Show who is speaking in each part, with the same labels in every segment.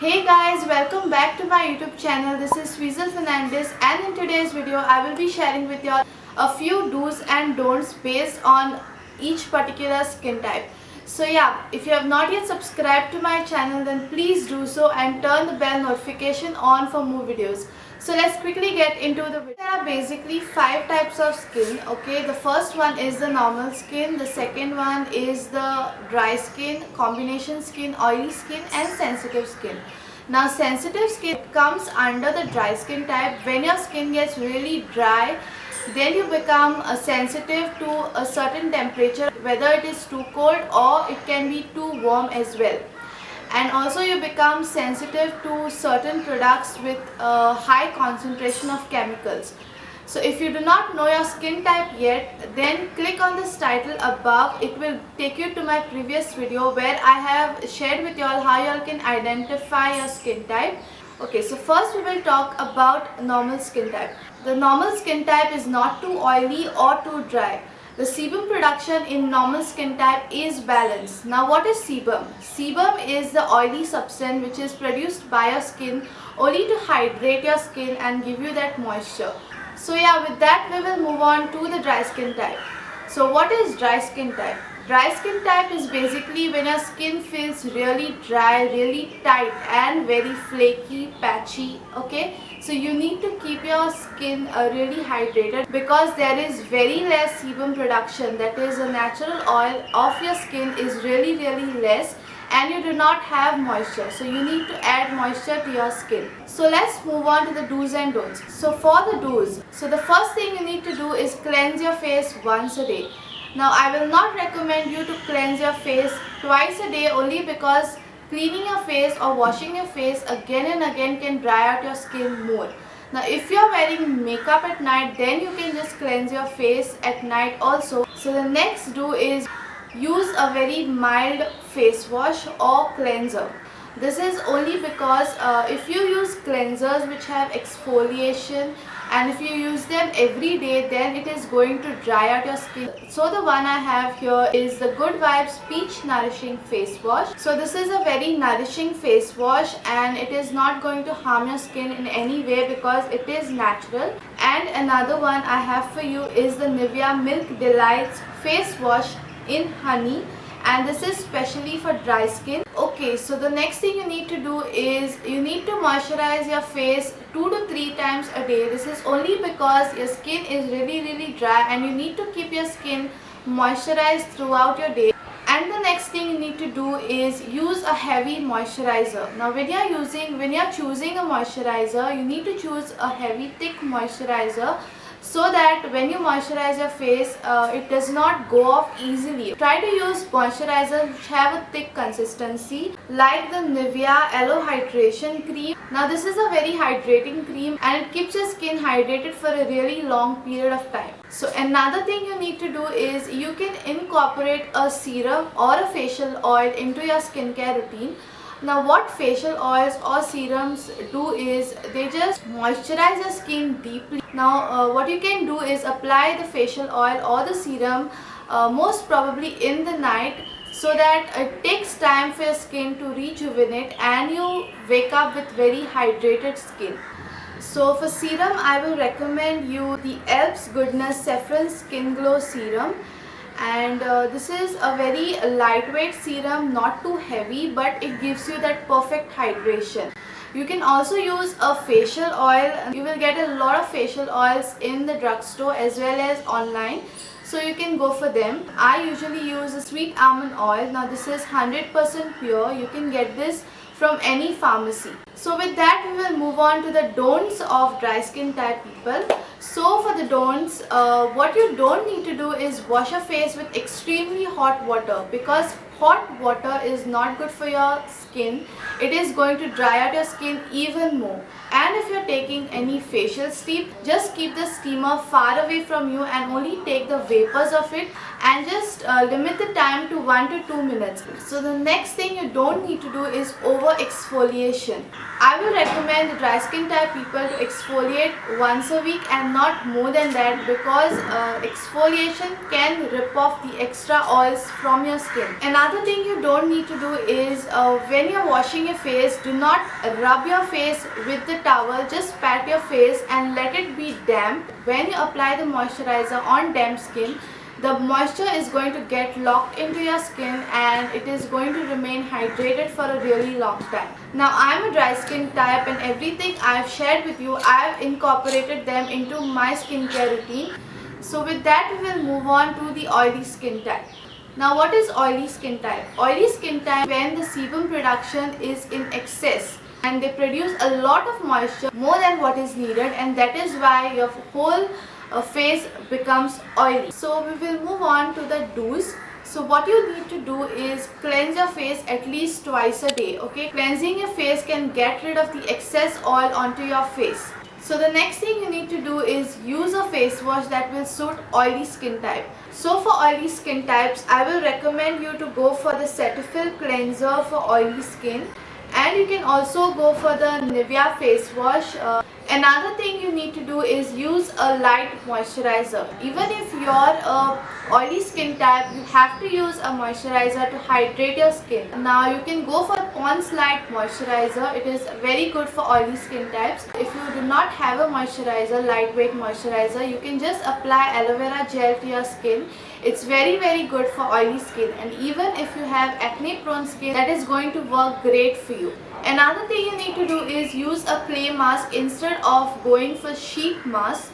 Speaker 1: Hey guys, welcome back to my YouTube channel. This is Sweezel Fernandez, and in today's video I will be sharing with you all a few do's and don'ts based on each particular skin type. So yeah, if you have not yet subscribed to my channel, then please do so and turn the bell notification on for more videos. So let's quickly get into the video. There are basically 5 types of skin. Okay, the first one is the normal skin, the second one is the dry skin, combination skin, oily skin and sensitive skin. Now sensitive skin comes under the dry skin type. When your skin gets really dry, then you become sensitive to a certain temperature, whether it is too cold or it can be too warm as well. And also you become sensitive to certain products with a high concentration of chemicals. So if you do not know your skin type yet, then click on this title above. It will take you to my previous video where I have shared with you all how you all can identify your skin type. Okay, so first we will talk about normal skin type. The normal skin type is not too oily or too dry. The sebum production in normal skin type is balanced. Now what is sebum? Sebum is the oily substance which is produced by your skin only to hydrate your skin and give you that moisture. So yeah, with that we will move on to the dry skin type. So what is dry skin type? Dry skin type is basically when your skin feels really dry, really tight and very flaky, patchy. Okay, so you need to keep your skin really hydrated because there is very less sebum production, that is the natural oil of your skin is really less, and you do not have moisture, so you need to add moisture to your skin. So let's move on to the do's and don'ts. So for the do's, so the first thing you need to do is cleanse your face once a day. Now I will not recommend you to cleanse your face twice a day, only because cleaning your face or washing your face again and again can dry out your skin more. Now if you are wearing makeup at night, then you can just cleanse your face at night also. So the next do is use a very mild face wash or cleanser. This is only because if you use cleansers which have exfoliation and if you use them every day, then it is going to dry out your skin. So the one I have here is the Good Vibes Peach Nourishing Face Wash. So this is a very nourishing face wash and it is not going to harm your skin in any way because it is natural. And another one I have for you is the Nivea Milk Delights Face Wash in honey, and this is specially for dry skin. Okay, so the next thing you need to do is you need to moisturize your face 2 to 3 times a day. This is only because your skin is really dry and you need to keep your skin moisturized throughout your day. And the next thing you need to do is use a heavy moisturizer. Now when you are choosing a moisturizer, you need to choose a heavy thick moisturizer, so that when you moisturize your face, it does not go off easily. Try to use moisturizers which have a thick consistency, like the Nivea Aloe Hydration Cream. Now this is a very hydrating cream and it keeps your skin hydrated for a really long period of time. So another thing you need to do is you can incorporate a serum or a facial oil into your skincare routine. Now what facial oils or serums do is they just moisturize your skin deeply. Now what you can do is apply the facial oil or the serum most probably in the night, so that it takes time for your skin to rejuvenate and you wake up with very hydrated skin. So for serum, I will recommend you the Elf's Goodness Saffron Skin Glow Serum. And this is a very lightweight serum, not too heavy, but it gives you that perfect hydration. You can also use a facial oil. You will get a lot of facial oils in the drugstore as well as online, so you can go for them. I usually use a sweet almond oil. Now this is 100% pure. You can get this from any pharmacy. So with that we will move on to the don'ts of dry skin type people. So for the don'ts, what you don't need to do is wash your face with extremely hot water, because hot water is not good for your skin. It is going to dry out your skin even more. And if you're taking any facial steam, just keep the steamer far away from you and only take the vapors of it, and just limit the time to 1 to 2 minutes. So the next thing you don't need to do is over exfoliation. I will recommend the dry skin type people to exfoliate once a week and not more than that, because exfoliation can rip off the extra oils from your skin. Another Another thing you don't need to do is when you're washing your face, do not rub your face with the towel. Just pat your face and let it be damp. When you apply the moisturizer on damp skin, the moisture is going to get locked into your skin and it is going to remain hydrated for a really long time. Now I'm a dry skin type, and everything I've shared with you, I've incorporated them into my skincare routine. So with that, we will move on to the oily skin type. Now what is oily skin type? Oily skin type when the sebum production is in excess and they produce a lot of moisture more than what is needed, and that is why your whole face becomes oily. So we will move on to the do's. So what you need to do is cleanse your face at least twice a day. Okay, cleansing your face can get rid of the excess oil onto your face. So the next thing you need to do is use a face wash that will suit oily skin type. So for oily skin types, I will recommend you to go for the Cetaphil cleanser for oily skin, and you can also go for the Nivea face wash. Another thing you need to do is use a light moisturizer. Even if you're a oily skin type, you have to use a moisturizer to hydrate your skin. Now you can go for Pond's Light moisturizer. It is very good for oily skin types. If you do not have a moisturizer, lightweight moisturizer, you can just apply aloe vera gel to your skin. It's very good for oily skin, and even if you have acne prone skin, that is going to work great for you. Another thing you need to do is use a clay mask instead of going for sheet mask.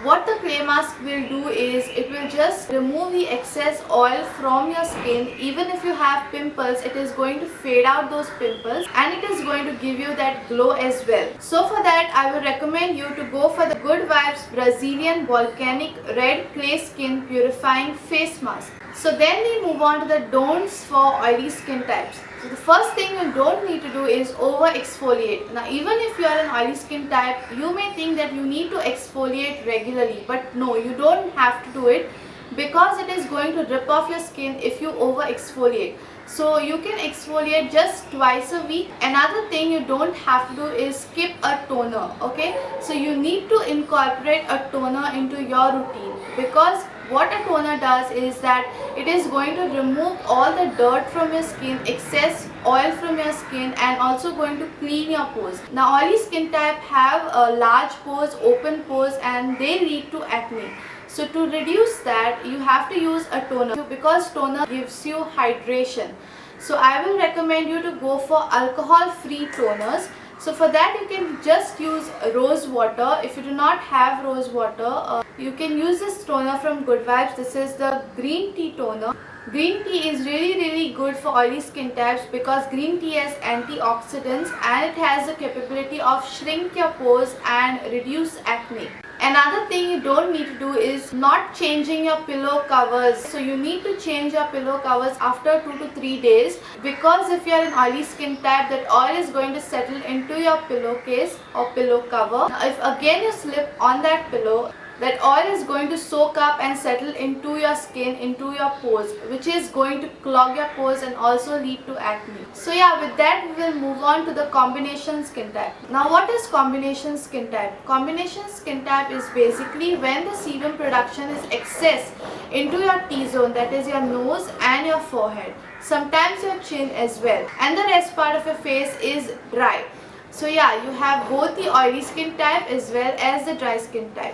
Speaker 1: What the clay mask will do is it will just remove the excess oil from your skin. Even if you have pimples, it is going to fade out those pimples and it is going to give you that glow as well. So for that, I will recommend you to go for the Good Vibes Brazilian Volcanic Red Clay Skin Purifying Face Mask. So then we move on to the don'ts for oily skin types. So the first thing you don't need to do is over exfoliate. Now even if you are an oily skin type, you may think that you need to exfoliate regularly, but no, you don't have to do it, because it is going to rip off your skin if you over exfoliate. So you can exfoliate just twice a week. Another thing you don't have to do is skip a toner. Okay, so you need to incorporate a toner into your routine, because what a toner does is that it is going to remove all the dirt from your skin, excess oil from your skin, and also going to clean your pores. Now oily skin type have large pores, open pores, and they lead to acne. So to reduce that, you have to use a toner, because toner gives you hydration. So I will recommend you to go for alcohol-free toners. So for that, you can just use rose water. If you do not have rose water, you can use this toner from Good Vibes. This is the green tea toner. Green tea is really good for oily skin types, because green tea has antioxidants and it has the capability of shrink your pores and reduce acne. Another thing you don't need to do is not changing your pillow covers. So you need to change your pillow covers after 2 to 3 days, because if you are an oily skin type, that oil is going to settle into your pillowcase or pillow cover. Now, if again you slip on that pillow, that oil is going to soak up and settle into your skin, into your pores, which is going to clog your pores and also lead to acne. So yeah, with that we will move on to the combination skin type. Now what is combination skin type? Combination skin type is basically when the sebum production is excess into your T-zone, that is your nose and your forehead, sometimes your chin as well, and the rest part of your face is dry. So yeah, you have both the oily skin type as well as the dry skin type.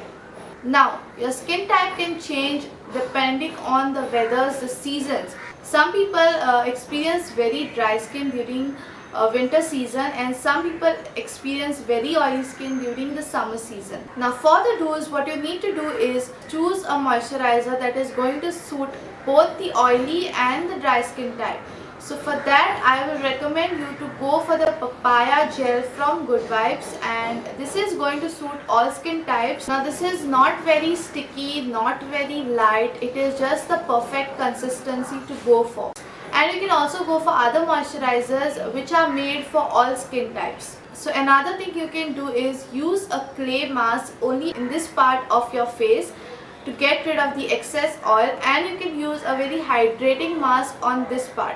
Speaker 1: Now, your skin type can change depending on the weathers, the seasons. Some people experience very dry skin during winter season, and some people experience very oily skin during the summer season. Now for the do's, what you need to do is choose a moisturizer that is going to suit both the oily and the dry skin type. So for that, I will recommend you to go for the papaya gel from Good Vibes, and this is going to suit all skin types. Now this is not very sticky, not very light. It is just the perfect consistency to go for. And you can also go for other moisturizers which are made for all skin types. So another thing you can do is use a clay mask only in this part of your face to get rid of the excess oil, and you can use a very hydrating mask on this part.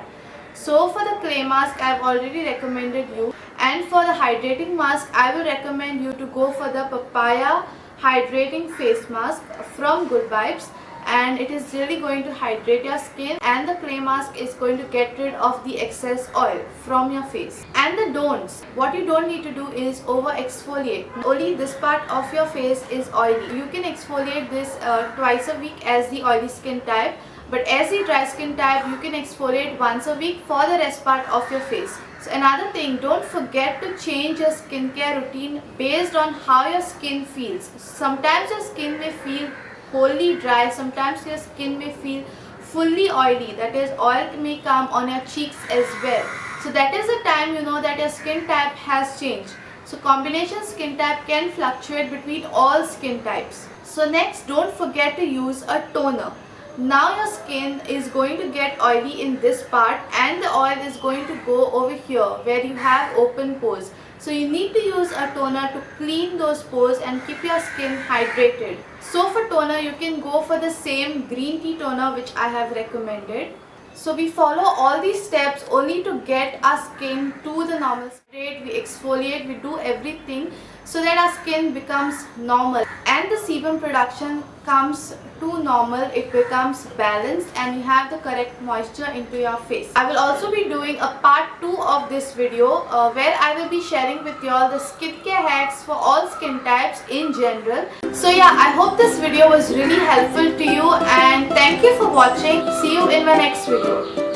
Speaker 1: So for the clay mask, I have already recommended you, and for the hydrating mask, I will recommend you to go for the papaya hydrating face mask from Good Vibes. and it is really going to hydrate your skin, and the clay mask is going to get rid of the excess oil from your face. And the don'ts, what you don't need to do is over exfoliate. Only this part of your face is oily. You can exfoliate this twice a week as the oily skin type, but as the dry skin type you can exfoliate once a week for the rest part of your face. So another thing, don't forget to change your skincare routine based on how your skin feels. Sometimes your skin may feel wholly dry, sometimes your skin may feel fully oily, that is oil may come on your cheeks as well. So that is the time you know that your skin type has changed. So combination skin type can fluctuate between all skin types. So next, don't forget to use a toner. Now your skin is going to get oily in this part and the oil is going to go over here where you have open pores. So you need to use a toner to clean those pores and keep your skin hydrated. So for toner, you can go for the same green tea toner which I have recommended. So we follow all these steps only to get our skin to the normal state. We exfoliate, we do everything so that our skin becomes normal and the sebum production comes to normal, it becomes balanced and you have the correct moisture into your face. I will also be doing a part 2 of this video where I will be sharing with you all the skincare hacks for all skin types in general. So yeah, I hope this video was really helpful to you and thank you for watching. See you in my next video.